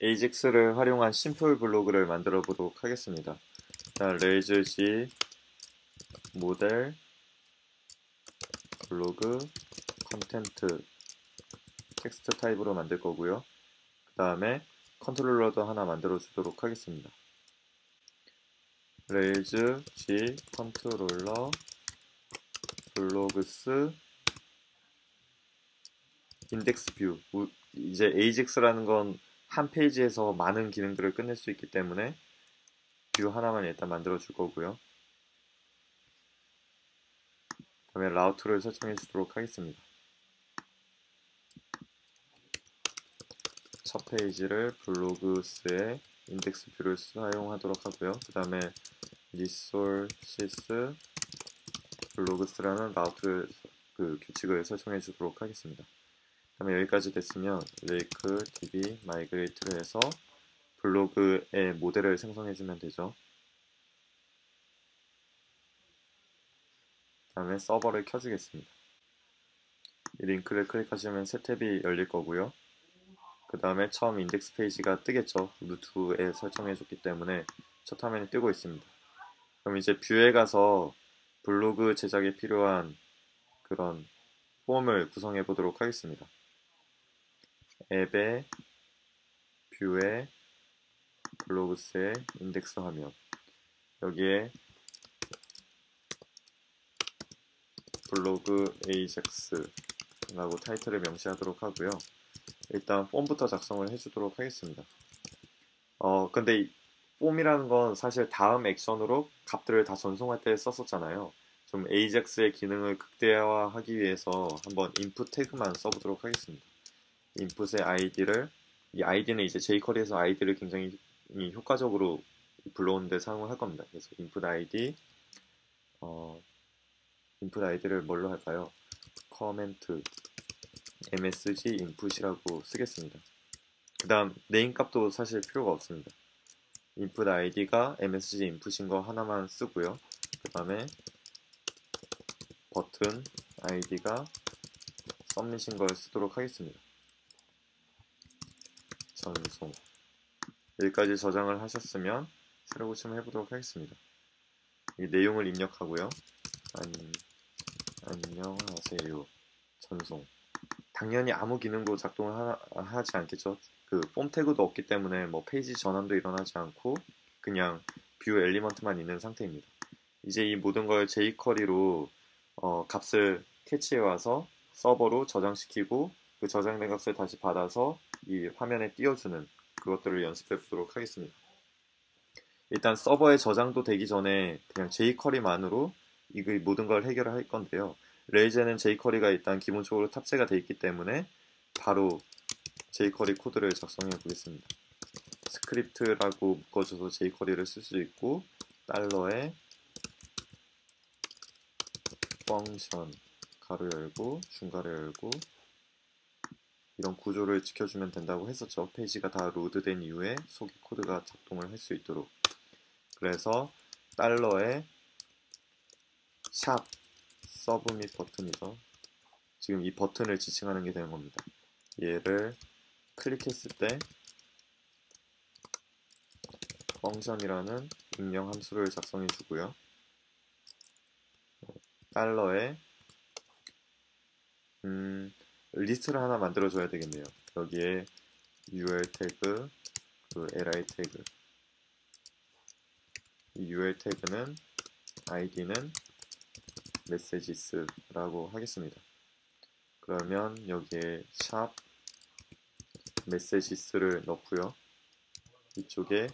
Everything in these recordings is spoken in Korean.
AJAX를 활용한 심플 블로그를 만들어 보도록 하겠습니다. 일단 레이즈 G 모델 블로그 컨텐트 텍스트 타입으로 만들 거고요. 그 다음에 컨트롤러도 하나 만들어 주도록 하겠습니다. 레이즈 G 컨트롤러 블로그스 인덱스 뷰. 이제 AJAX라는 건 한 페이지에서 많은 기능들을 끝낼 수 있기 때문에 뷰 하나만 일단 만들어 줄 거고요. 그다음에 라우트를 설정해 주도록 하겠습니다. 첫 페이지를 블로그스의 인덱스 뷰를 사용하도록 하고요. 그 다음에 리소시스 블로그스라는 라우트 규칙을 설정해 주도록 하겠습니다. 그 다음에 여기까지 됐으면 레이크 db 마이그레이트를 해서 블로그의 모델을 생성해 주면 되죠. 그 다음에 서버를 켜주겠습니다. 이 링크를 클릭하시면 새 탭이 열릴 거고요. 그 다음에 처음 인덱스 페이지가 뜨겠죠. 루트에 설정해 줬기 때문에 첫 화면이 뜨고 있습니다. 그럼 이제 뷰에 가서 블로그 제작에 필요한 그런 폼을 구성해 보도록 하겠습니다. 앱에 뷰에 블로그스의 인덱스 화면, 여기에 블로그 AJAX라고 타이틀을 명시하도록 하고요. 일단 폼부터 작성을 해주도록 하겠습니다. 근데 이 폼이라는 건 사실 다음 액션으로 값들을 다 전송할 때 썼었잖아요. 좀 AJAX의 기능을 극대화하기 위해서 한번 input 태그만 써보도록 하겠습니다. input의 id를, 이 id는 이제 jQuery에서 id를 굉장히 효과적으로 불러오는데 사용을 할 겁니다. 그래서 input id, input id를 뭘로 할까요? comment msg input이라고 쓰겠습니다. 그 다음 네임 값도 사실 필요가 없습니다. input id가 msg input인 거 하나만 쓰고요. 그 다음에 버튼 id가 submit인 걸 쓰도록 하겠습니다. 전송. 여기까지 저장을 하셨으면 새로 고침을 해보도록 하겠습니다. 이 내용을 입력하고요. 안녕하세요. 전송. 당연히 아무 기능도 작동을 하지 않겠죠. 그 폼 태그도 없기 때문에 뭐 페이지 전환도 일어나지 않고 그냥 뷰 엘리먼트만 있는 상태입니다. 이제 이 모든 걸 jQuery로 값을 캐치해 와서 서버로 저장시키고 그 저장된 값을 다시 받아서 이 화면에 띄워주는 그것들을 연습해 보도록 하겠습니다. 일단 서버에 저장도 되기 전에 그냥 jQuery만으로 이 모든 걸 해결할 건데요. 레이즈에는 jQuery가 일단 기본적으로 탑재가 되어 있기 때문에 바로 jQuery 코드를 작성해 보겠습니다. 스크립트라고 묶어줘서 jQuery를 쓸 수 있고 달러에 펑션 가로 열고 중괄호 열고 이런 구조를 지켜주면 된다고 했었죠. 페이지가 다 로드된 이후에 속의 코드가 작동을 할 수 있도록. 그래서 달러에 샵 서브밋 버튼이죠. 지금 이 버튼을 지칭하는 게 되는 겁니다. 얘를 클릭했을 때 펑션이라는 입력 함수를 작성해 주고요. 달러에 리스트를 하나 만들어 줘야 되겠네요. 여기에 UL 태그, 그 li 태그. 이 UL 태그는 id는 messages라고 하겠습니다. 그러면 여기에 샵 messages를 넣고요. 이쪽에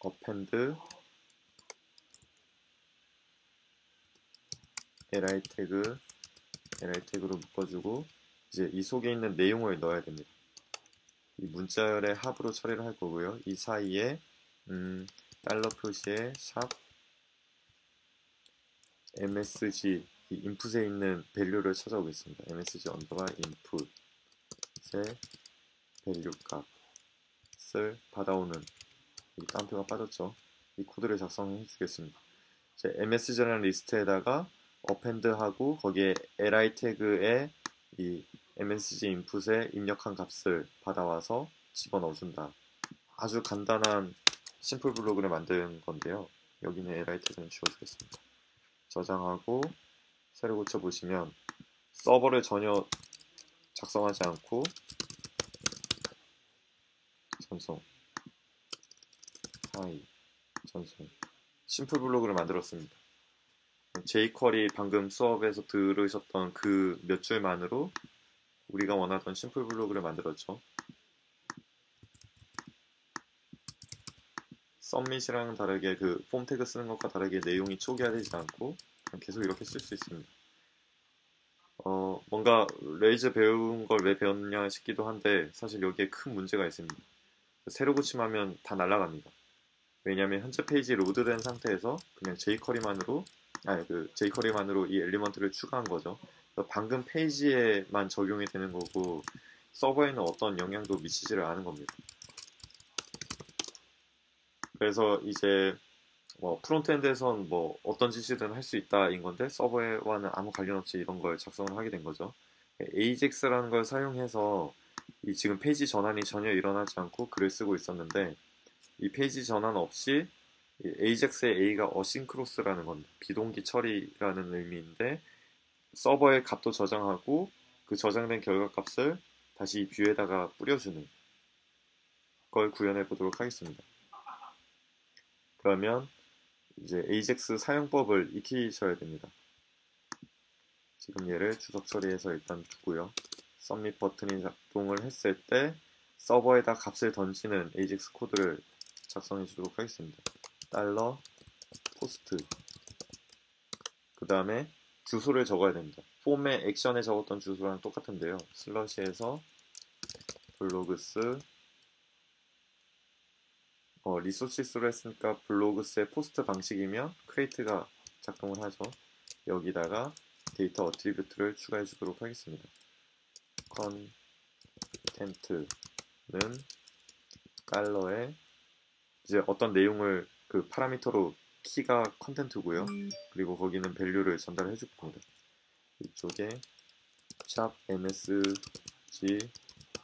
append li 태그로 묶어주고 이제 이 속에 있는 내용을 넣어야 됩니다. 이 문자열의 합으로 처리를 할 거고요. 이 사이에 달러 표시에 샵 msg 이 인풋에 있는 밸류를 찾아오겠습니다. msg 언더바 인풋의 밸류 값을 받아오는 이 따옴표가 빠졌죠. 이 코드를 작성해 주겠습니다. 이제 msg라는 리스트에다가 append하고 거기에 li 태그에 이 msg 인풋에 입력한 값을 받아와서 집어넣어준다. 아주 간단한 심플 블로그를 만든 건데요. 여기는 LIT 좀 지워주겠습니다. 저장하고 새로 고쳐보시면 서버를 전혀 작성하지 않고 전송, 하이, 전송 심플 블로그를 만들었습니다. jQuery 방금 수업에서 들으셨던 그 몇 줄만으로 우리가 원하던 심플 블로그를 만들었죠. 썸밋이랑 다르게 그 폼 태그 쓰는 것과 다르게 내용이 초기화되지 않고 계속 이렇게 쓸 수 있습니다. 뭔가 레이즈 배운 걸 왜 배웠냐 싶기도 한데 사실 여기에 큰 문제가 있습니다. 새로 고침하면 다 날아갑니다. 왜냐하면 현재 페이지 로드된 상태에서 그냥 jQuery만으로 이 엘리먼트를 추가한 거죠. 방금 페이지에만 적용이 되는 거고 서버에는 어떤 영향도 미치지를 않은 겁니다. 그래서 이제 프론트엔드에선 어떤 짓이든 할 수 있다인 건데 서버와는 아무 관련 없이 이런 걸 작성을 하게 된 거죠. AJAX라는 걸 사용해서 이 지금 페이지 전환이 전혀 일어나지 않고 글을 쓰고 있었는데 이 페이지 전환 없이 AJAX의 A가 어싱크로스라는 겁니다. 비동기 처리라는 의미인데 서버에 값도 저장하고 그 저장된 결과 값을 다시 뷰에다가 뿌려주는 걸 구현해 보도록 하겠습니다. 그러면 이제 AJAX 사용법을 익히셔야 됩니다. 지금 얘를 주석 처리해서 일단 두고요. 서밋 버튼이 작동을 했을 때 서버에다 값을 던지는 AJAX 코드를 작성해 주도록 하겠습니다. $포스트 그 다음에 주소를 적어야 됩니다. 폼의 액션에 적었던 주소랑 똑같은데요. 슬러시에서 블로그스 리소시스로 했으니까 블로그스의 포스트 방식이면 크레이트가 작동을 하죠. 여기다가 데이터 어트리뷰트를 추가해 주도록 하겠습니다. 컨텐트는 달러에 이제 어떤 내용을 그 파라미터로 키가 컨텐트고요. 그리고 거기는 밸류를 전달해 줄 겁니다. 이쪽에 샵 msg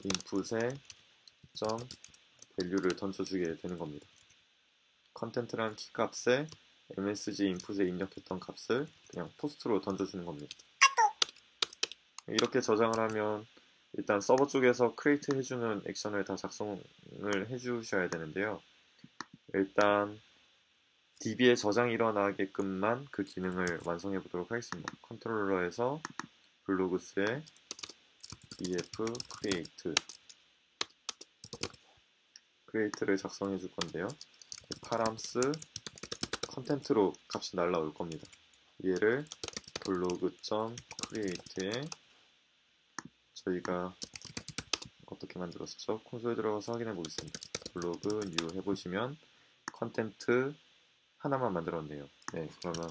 인풋에 점 밸류를 던져주게 되는 겁니다. 컨텐트란 키 값에 msg 인풋에 입력했던 값을 그냥 포스트로 던져주는 겁니다. 이렇게 저장을 하면 일단 서버 쪽에서 크리에이트 해주는 액션을 다 작성을 해주셔야 되는데요. 일단 DB에 저장이 일어나게끔만 그 기능을 완성해 보도록 하겠습니다. 컨트롤러에서 블로그스에 df create를 작성해 줄 건데요. 파람스 컨텐트로 값이 날라올 겁니다. 얘를 블로그.create에 저희가 어떻게 만들었죠? 콘솔에 들어가서 확인해 보겠습니다. 블로그 new 해보시면 컨텐트 하나만 만들었네요. 네, 그러면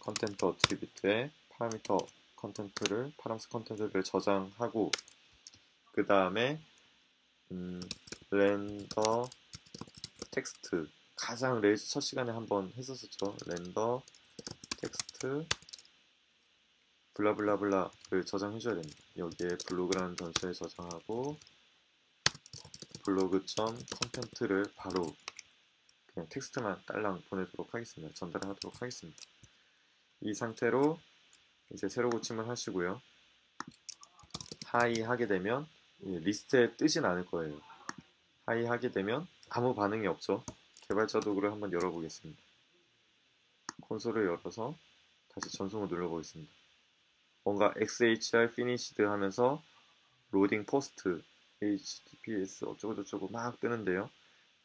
컨텐트 어트리뷰트에 파라미터 컨텐트를 파람스 컨텐트를 저장하고 그 다음에 렌더 텍스트 가장 레이즈 첫 시간에 한번 했었죠. 렌더 텍스트 블라블라블라를 저장해줘야 됩니다. 여기에 블로그라는 변수에 저장하고 블로그.컨텐트를 바로 그냥 텍스트만 딸랑 보내도록 하겠습니다. 전달하도록 하겠습니다. 이 상태로 이제 새로 고침을 하시고요. 하이 하게 되면 리스트에 뜨진 않을 거예요. 하이 하게 되면 아무 반응이 없죠. 개발자 도구를 한번 열어보겠습니다. 콘솔을 열어서 다시 전송을 눌러보겠습니다. 뭔가 XHR finished 하면서 로딩 포스트 HTTPS 어쩌고저쩌고 막 뜨는데요.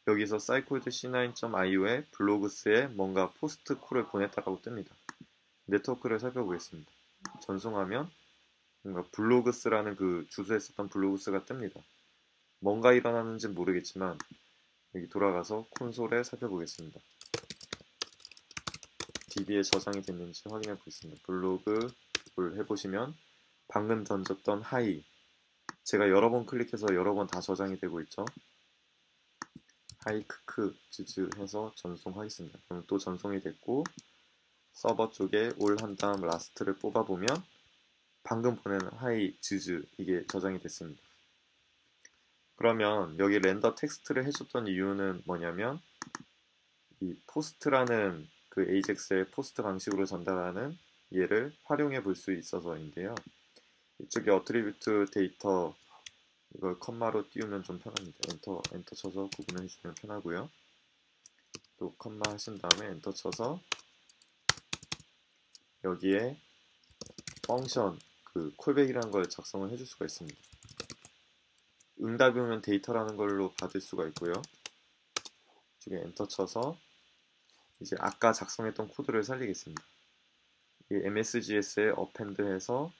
여기서 cycled c9.io에 블로그스에 뭔가 포스트 콜을 보냈다라고 뜹니다. 네트워크를 살펴보겠습니다. 전송하면 뭔가 블로그스라는 그 주소에 썼던 블로그스가 뜹니다. 뭔가 일어나는지 모르겠지만 여기 돌아가서 콘솔에 살펴보겠습니다. DB에 저장이 됐는지 확인해 보겠습니다. 블로그를 해보시면 방금 던졌던 하이 제가 여러 번 클릭해서 여러 번 다 저장이 되고 있죠. 하이 크크 즈즈 해서 전송하겠습니다. 그럼 또 전송이 됐고 서버 쪽에 올 한 다음 라스트를 뽑아보면 방금 보낸 하이 즈즈 이게 저장이 됐습니다. 그러면 여기 렌더 텍스트를 해줬던 이유는 뭐냐면 이 포스트라는 그 AJAX의 포스트 방식으로 전달하는 얘를 활용해 볼 수 있어서인데요. 이쪽에 어트리뷰트 데이터 이걸 컴마로 띄우면 좀 편합니다. 엔터 쳐서 구분해 주시면 편하고요. 또 컴마 하신 다음에 엔터 쳐서 여기에 펑션 그 콜백이라는 걸 작성을 해줄 수가 있습니다. 응답이 오면 데이터라는 걸로 받을 수가 있고요. 이쪽에 엔터 쳐서 이제 아까 작성했던 코드를 살리겠습니다. 이 MSGS에 append해서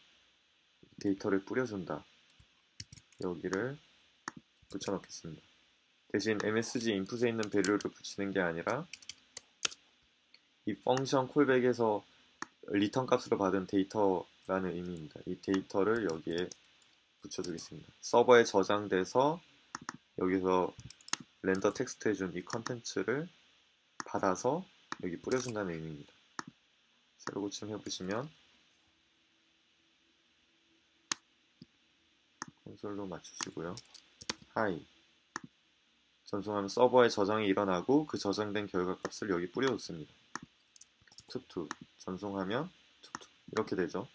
데이터를 뿌려준다. 여기를 붙여넣겠습니다. 대신 MSG 인풋에 있는 밸류를 붙이는 게 아니라 이 펑션 콜백에서 리턴 값으로 받은 데이터라는 의미입니다. 이 데이터를 여기에 붙여주겠습니다. 서버에 저장돼서 여기서 렌더 텍스트 해준 이 컨텐츠를 받아서 여기 뿌려준다는 의미입니다. 새로 고침 해보시면 콘솔로 맞추시고요. 하이 전송하면 서버에 저장이 일어나고 그 저장된 결과값을 여기 뿌려놓습니다. 투투 전송하면 투투 이렇게 되죠.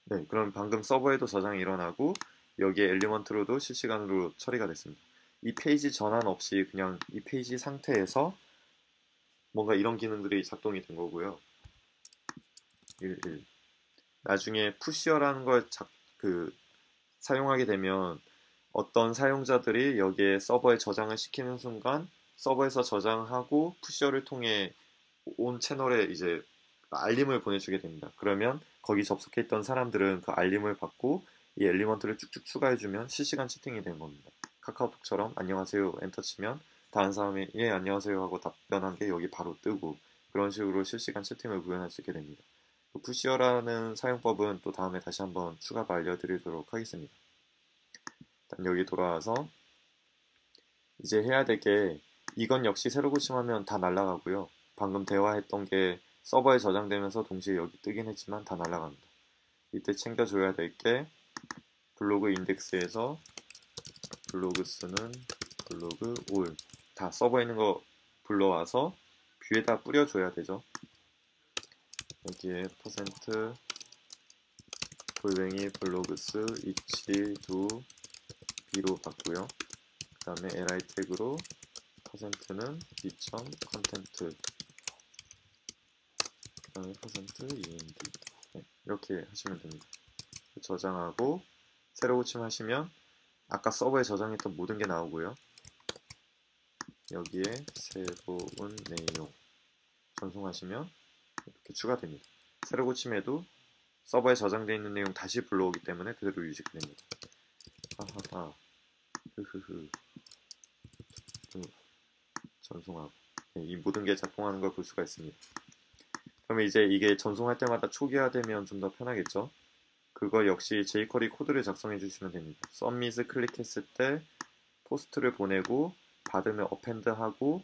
네, 그럼 방금 서버에도 저장이 일어나고 여기에 엘리먼트로도 실시간으로 처리가 됐습니다. 이 페이지 전환 없이 그냥 이 페이지 상태에서 뭔가 이런 기능들이 작동이 된 거고요. 11. 나중에 푸시어라는 걸 사용하게 되면 어떤 사용자들이 여기에 서버에 저장을 시키는 순간 서버에서 저장하고 푸시어를 통해 온 채널에 이제 알림을 보내주게 됩니다. 그러면 거기 접속해 있던 사람들은 그 알림을 받고 이 엘리먼트를 쭉쭉 추가해주면 실시간 채팅이 되는 겁니다. 카카오톡처럼 안녕하세요 엔터 치면 다른 사람이 예 안녕하세요 하고 답변한 게 여기 바로 뜨고 그런 식으로 실시간 채팅을 구현할 수 있게 됩니다. 푸시어라는 사용법은 또 다음에 다시 한번 추가로 알려드리도록 하겠습니다. 일단 여기 돌아와서 이제 해야 될 게 이건 역시 새로 고침하면 다 날아가고요. 방금 대화했던 게 서버에 저장되면서 동시에 여기 뜨긴 했지만 다 날아갑니다. 이때 챙겨줘야 될 게 블로그 인덱스에서 블로그스는 블로그 올 다 서버에 있는 거 불러와서 뷰에다 뿌려줘야 되죠. 여기에 퍼센트 골뱅이 블로그스 each do b로 바꾸요. 그 다음에 li 태그로 퍼센트는 b.content 그 다음에 퍼센트 end 네, 이렇게 하시면 됩니다. 저장하고 새로 고침하시면 아까 서버에 저장했던 모든 게 나오고요. 여기에 새로운 내용 전송하시면 이렇게 추가됩니다. 새로 고침해도 서버에 저장되어 있는 내용 다시 불러오기 때문에 그대로 유지가 됩니다. 하하하 흐흐흐 전송하고 네, 이 모든 게 작동하는 걸 볼 수가 있습니다. 그러면 이제 이게 전송할 때마다 초기화되면 좀 더 편하겠죠? 그거 역시 jQuery 코드를 작성해 주시면 됩니다. submit을 클릭했을 때 포스트를 보내고 받으면 append 하고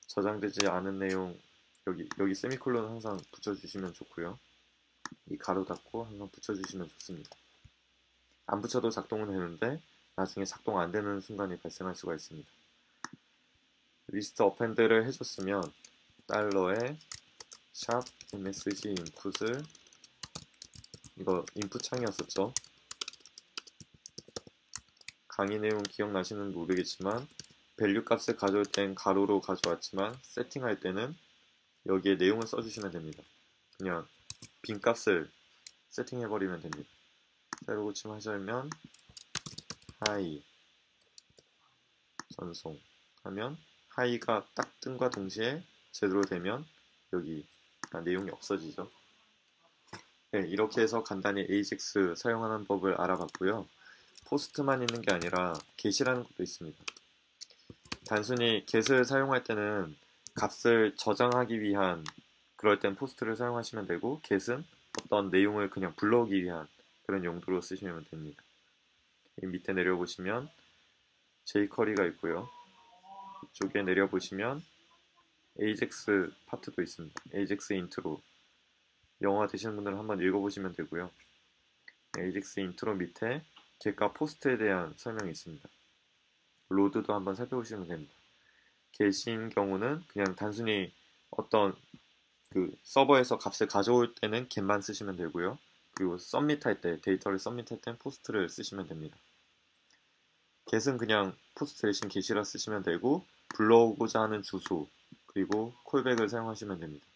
저장되지 않은 내용 여기 세미콜론 항상 붙여주시면 좋고요. 이 가로 닫고 항상 붙여주시면 좋습니다. 안 붙여도 작동은 되는데 나중에 작동 안 되는 순간이 발생할 수가 있습니다. 리스트 append를 해줬으면 달러에 샵 msg 인풋을 이거 인풋 창이었었죠. 강의 내용 기억나시는 모르겠지만 밸류 값을 가져올 땐 가로로 가져왔지만 세팅할 때는 여기에 내용을 써주시면 됩니다. 그냥 빈 값을 세팅해버리면 됩니다. 새로 고침하시면 하이 전송하면 하이가 딱 뜬과 동시에 제대로 되면 여기 내용이 없어지죠. 네, 이렇게 해서 간단히 AJAX 사용하는 법을 알아봤고요. 포스트만 있는 게 아니라 get이라는 것도 있습니다. 단순히 get을 사용할 때는 값을 저장하기 위한 그럴 땐 포스트를 사용하시면 되고 get은 어떤 내용을 그냥 불러오기 위한 그런 용도로 쓰시면 됩니다. 이 밑에 내려보시면 jQuery가 있고요. 이쪽에 내려보시면 AJAX 파트도 있습니다. AJAX 인트로 영어 되시는 분들은 한번 읽어보시면 되고요. AJAX 인트로 밑에 get과 post에 대한 설명이 있습니다. load도 한번 살펴보시면 됩니다. get인 경우는 그냥 단순히 어떤 그 서버에서 값을 가져올 때는 get만 쓰시면 되고요. 그리고 submit 할 때, 데이터를 submit 할 때는 post를 쓰시면 됩니다. get은 그냥 post 대신 get이라 쓰시면 되고, 불러오고자 하는 주소, 그리고 콜백을 사용하시면 됩니다.